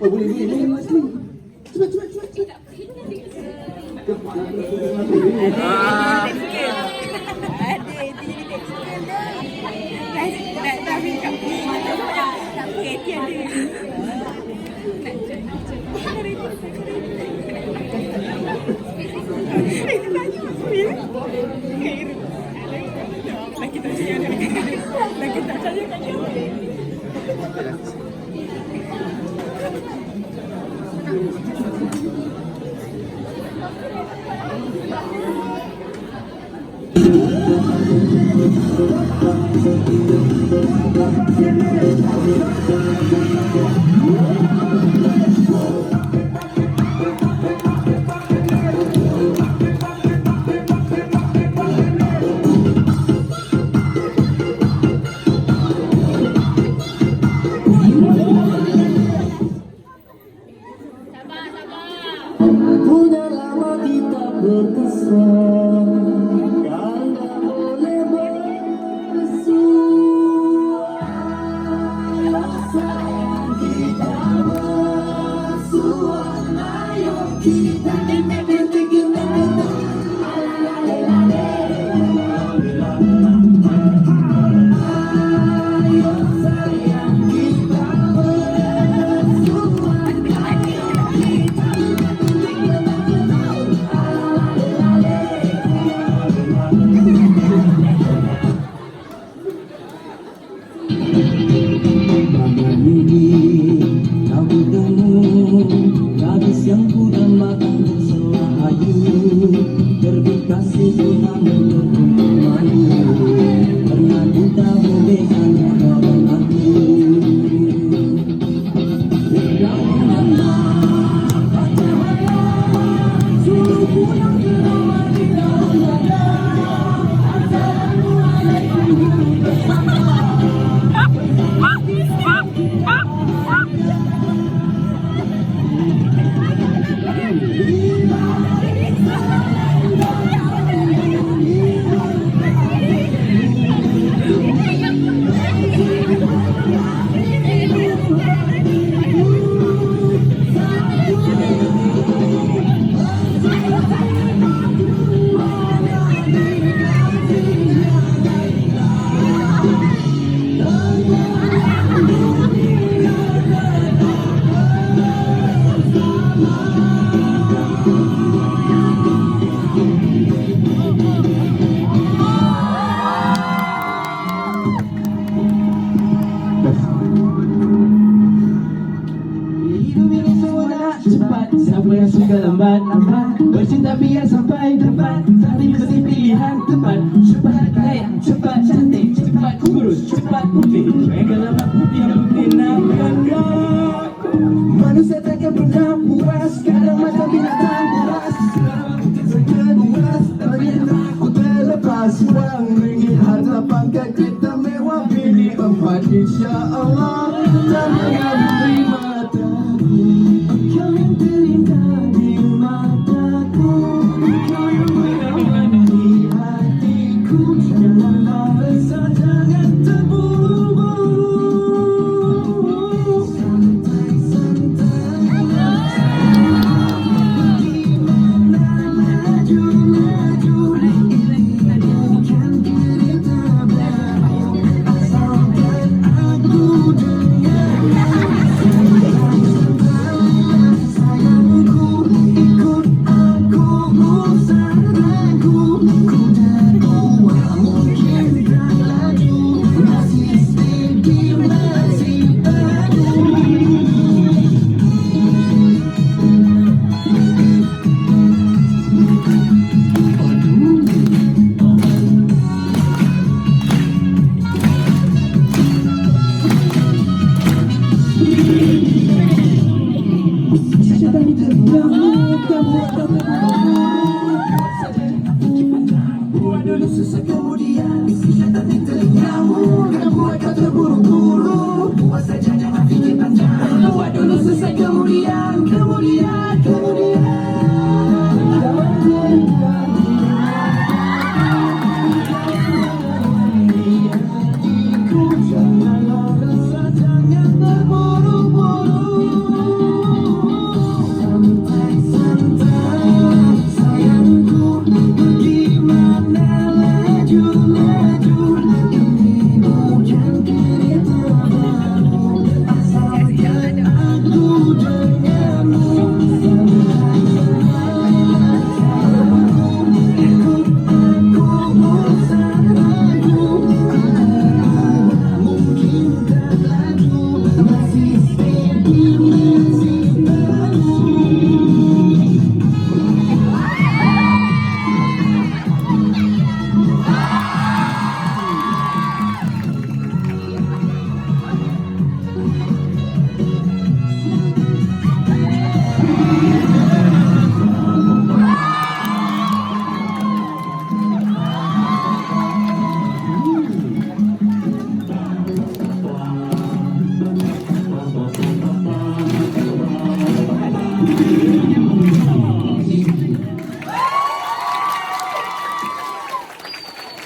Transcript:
Oh, boleh. Cepat. Sudah lama kita berkesan, karena boleh bersua. Sayang kita bersua, ayo kita gadis yang kuda makan berselayu, terbit kasih Tuhan bermayu, karena kita boleh hanya dalam hati. Suruh pulang ke rumah di dalam dada. Assalamualaikum. Cepat, siapa yang suka lambat? Bercinta biar sampai dapat, tapi mesti pilihan tepat. Cepat kaya, cepat cantik, cepat kurus, cepat putih. Mereka lama putih dan putih nak ganda. Manusia takkan pernah puas, kadang macam binatang buas. Sekarang putih saja buas, tapi aku terlepas. Uang ringgit, harta pangkat, kereta mewah, pilih tempat insyaAllah. Dan mengambil mataku. Kau yang terindah di mataku, kau yang merawat di hatiku. Janganlah resah, jangan terburu-buru. Santai-santai, di mana maju-maju, bukan kita berlalu, asalkan aku dengar. Buat dulu sesekali.